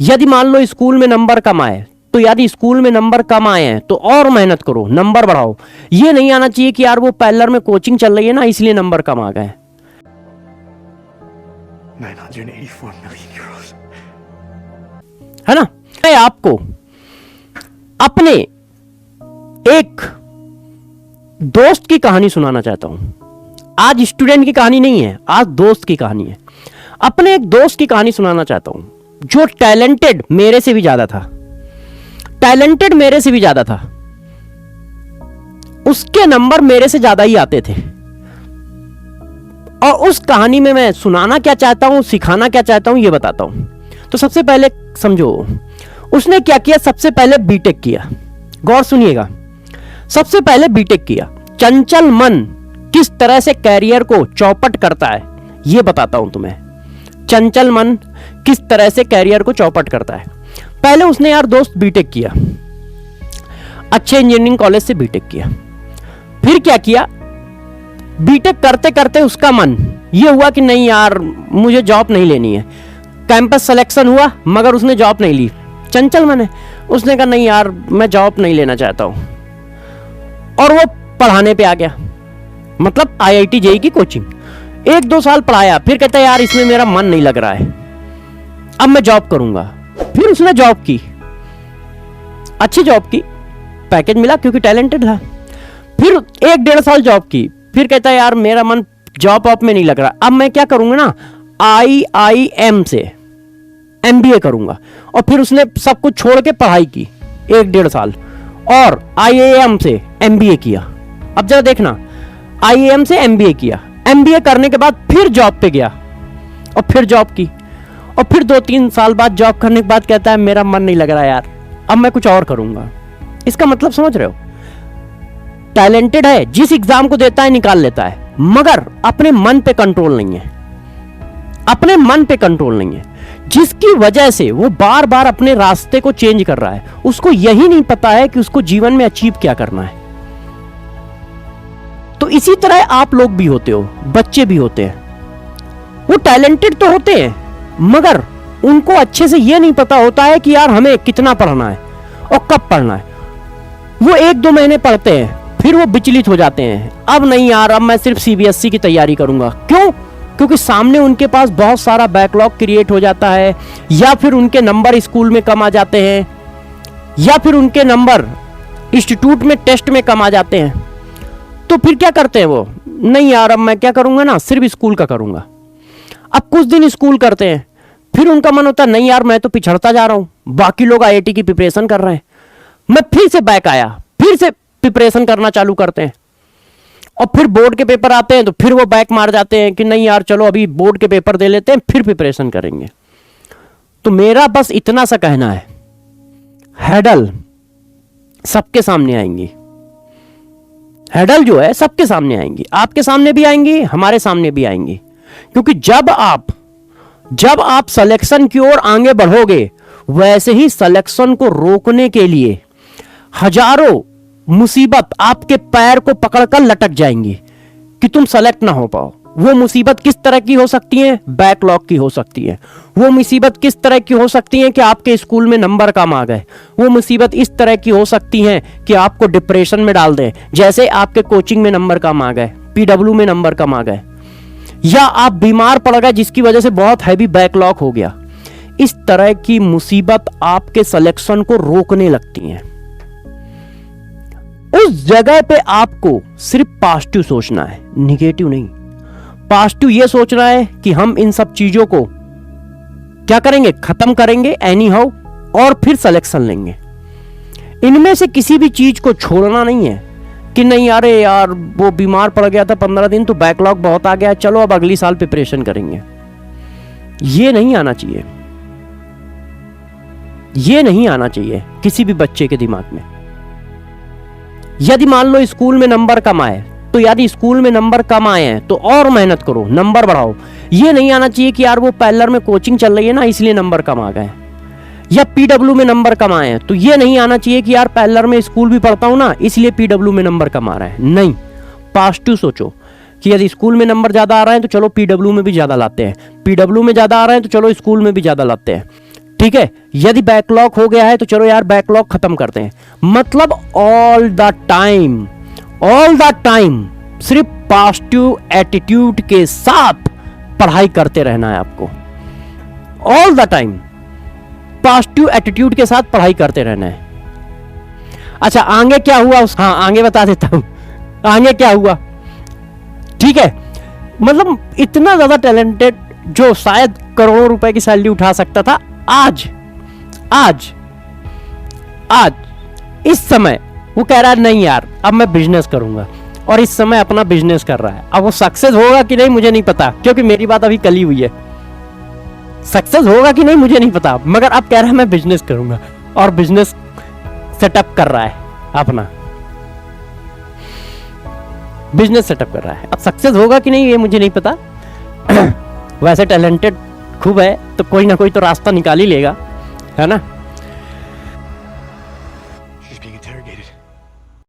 यदि मान लो स्कूल में नंबर कम आए, तो यदि स्कूल में नंबर कम आए हैं तो और मेहनत करो, नंबर बढ़ाओ। ये नहीं आना चाहिए कि यार वो पार्लर में कोचिंग चल रही है ना इसलिए नंबर कम आ गए। 984 million euros. है ना। मैं आपको अपने एक दोस्त की कहानी सुनाना चाहता हूं। आज स्टूडेंट की कहानी नहीं है, आज दोस्त की कहानी है। अपने एक दोस्त की कहानी सुनाना चाहता हूं जो टैलेंटेड मेरे से भी ज्यादा था, टैलेंटेड मेरे से भी ज्यादा था। उसके नंबर मेरे से ज्यादा ही आते थे। और उस कहानी में मैं सुनाना क्या चाहता हूं, सिखाना क्या चाहता हूं, यह बताता हूं। तो सबसे पहले समझो, उसने क्या किया। सबसे पहले बीटेक किया। गौर सुनिएगा, सबसे पहले बीटेक किया। चंचल मन किस तरह से कैरियर को चौपट करता है यह बताता हूं तुम्हें। चंचल मन किस तरह से कैरियर को चौपट करता है। पहले उसने यार दोस्त बीटेक किया, अच्छे इंजीनियरिंग कॉलेज से बीटेक किया। फिर क्या किया, बीटेक करते करते उसका मन ये हुआ कि नहीं यार मुझे जॉब नहीं लेनी है। कैंपस सिलेक्शन हुआ मगर उसने जॉब नहीं ली। चंचल मन है, उसने कहा नहीं यार मैं जॉब नहीं लेना चाहता हूं। और वो पढ़ाने पे आ गया, मतलब आईआईटी जेईई की कोचिंग। 1-2 साल पढ़ाया, फिर कहता है यार इसमें मेरा मन नहीं लग रहा है, अब मैं जॉब करूंगा। फिर उसने जॉब की, अच्छी जॉब की, पैकेज मिला क्योंकि टैलेंटेड था। फिर 1-1.5 साल जॉब की, फिर कहता है यार मेरा मन जॉब ऑप में नहीं लग रहा, अब मैं क्या करूंगा ना, IIM से MBA करूंगा। और फिर उसने सब कुछ छोड़ के पढ़ाई की 1-1.5 साल और IIM से MBA किया। अब जरा देखना, IIM से MBA किया, MBA करने के बाद फिर जॉब पे गया और फिर जॉब की। और फिर 2-3 साल बाद जॉब करने के बाद कहता है मेरा मन नहीं लग रहा यार, अब मैं कुछ और करूंगा। इसका मतलब समझ रहे हो, टैलेंटेड है, जिस एग्जाम को देता है निकाल लेता है, मगर अपने मन पे कंट्रोल नहीं है, अपने मन पे कंट्रोल नहीं है, जिसकी वजह से वो बार बार अपने रास्ते को चेंज कर रहा है। उसको यही नहीं पता है कि उसको जीवन में अचीव क्या करना है। तो इसी तरह आप लोग भी होते हो, बच्चे भी होते हैं, वो टैलेंटेड तो होते हैं मगर उनको अच्छे से ये नहीं पता होता है कि यार हमें कितना पढ़ना है और कब पढ़ना है। वो 1-2 महीने पढ़ते हैं, फिर वो विचलित हो जाते हैं। अब नहीं यार, अब मैं सिर्फ CBSE की तैयारी करूंगा। क्यों? क्योंकि सामने उनके पास बहुत सारा बैकलॉग क्रिएट हो जाता है, या फिर उनके नंबर स्कूल में कम आ जाते हैं, या फिर उनके नंबर इंस्टीट्यूट में टेस्ट में कम आ जाते हैं। तो फिर क्या करते हैं वो, नहीं यार अब मैं क्या करूंगा ना, सिर्फ स्कूल का करूंगा। अब कुछ दिन स्कूल करते हैं, फिर उनका मन होता है नहीं यार मैं तो पिछड़ता जा रहा हूं, बाकी लोग IIT की प्रिपरेशन कर रहे हैं, मैं फिर से बैक आया, फिर से प्रिपरेशन करना चालू करते हैं। और फिर बोर्ड के पेपर आते हैं तो फिर वो बैक मार जाते हैं कि नहीं यार चलो अभी बोर्ड के पेपर दे लेते हैं फिर प्रिपरेशन करेंगे। तो मेरा बस इतना सा कहना है, हैडल सबके सामने आएंगी, हैडल जो है सबके सामने आएंगी, आपके सामने भी आएंगी, हमारे सामने भी आएंगी। क्योंकि जब आप सिलेक्शन की ओर आगे बढ़ोगे, वैसे ही सिलेक्शन को रोकने के लिए हजारों मुसीबत आपके पैर को पकड़कर लटक जाएंगी कि तुम सेलेक्ट ना हो पाओ। वो मुसीबत किस तरह की हो सकती है, बैकलॉग की हो सकती है। वो मुसीबत किस तरह की हो सकती है कि आपके स्कूल में नंबर कम आ गए। वो मुसीबत इस तरह की हो सकती है कि आपको डिप्रेशन में डाल दें, जैसे आपके कोचिंग में नंबर कम आ गए, PW में नंबर कम आ गए, या आप बीमार पड़ गए जिसकी वजह से बहुत हैवी बैकलॉग हो गया। इस तरह की मुसीबत आपके सिलेक्शन को रोकने लगती हैं। उस जगह पे आपको सिर्फ पॉजिटिव सोचना है, निगेटिव नहीं। पॉजिटिव ये सोचना है कि हम इन सब चीजों को क्या करेंगे, खत्म करेंगे एनी हाउ, और फिर सिलेक्शन लेंगे। इनमें से किसी भी चीज को छोड़ना नहीं है कि नहीं अरे यार वो बीमार पड़ गया था 15 दिन तो बैकलॉग बहुत आ गया, चलो अब अगली साल प्रिपरेशन करेंगे। ये नहीं आना चाहिए, ये नहीं आना चाहिए किसी भी बच्चे के दिमाग में। यदि मान लो स्कूल में नंबर कम आए, तो यदि स्कूल में नंबर कम आए हैं तो और मेहनत करो, नंबर बढ़ाओ। ये नहीं आना चाहिए कि यार वो पार्लर में कोचिंग चल रही है ना इसलिए नंबर कम आ गए, या PW में नंबर कम आए हैं। तो ये नहीं आना चाहिए कि यार पार्लर में स्कूल भी पढ़ता हूं ना इसलिए PW में नंबर कम आ रहा है। नहीं, पॉजिटिव सोचो कि यदि स्कूल में नंबर ज्यादा आ रहे हैं तो चलो PW में भी ज्यादा लाते हैं, PW में ज्यादा आ रहे हैं तो चलो स्कूल में भी ज्यादा लाते हैं। ठीक है, यदि बैकलॉग हो गया है तो चलो यार बैकलॉग खत्म करते हैं। मतलब ऑल द टाइम सिर्फ पॉजिटिव एटीट्यूड के साथ पढ़ाई करते रहना है आपको। All the time positive attitude के साथ पढ़ाई करते रहना है। अच्छा आगे क्या हुआ हाँ आगे बता देता हूं आगे क्या हुआ। ठीक है, मतलब इतना ज्यादा टैलेंटेड जो शायद करोड़ों रुपए की सैलरी उठा सकता था, आज इस समय वो कह रहा है नहीं यार अब मैं बिजनेस करूंगा, और इस समय अपना बिजनेस कर रहा है। अब वो सक्सेस होगा कि नहीं मुझे नहीं पता, क्योंकि मेरी बात अभी कली हुई है। सक्सेस होगा कि नहीं मुझे नहीं पता, मगर अब कह रहा है मैं बिजनेस करूंगा, और बिजनेस सेटअप कर रहा है अपना, बिजनेस सेटअप कर रहा है। अब सक्सेस होगा कि नहीं ये मुझे नहीं पता। वैसे टैलेंटेड खूब है तो कोई ना कोई तो रास्ता निकाल ही लेगा, है ना। She's being interrogated.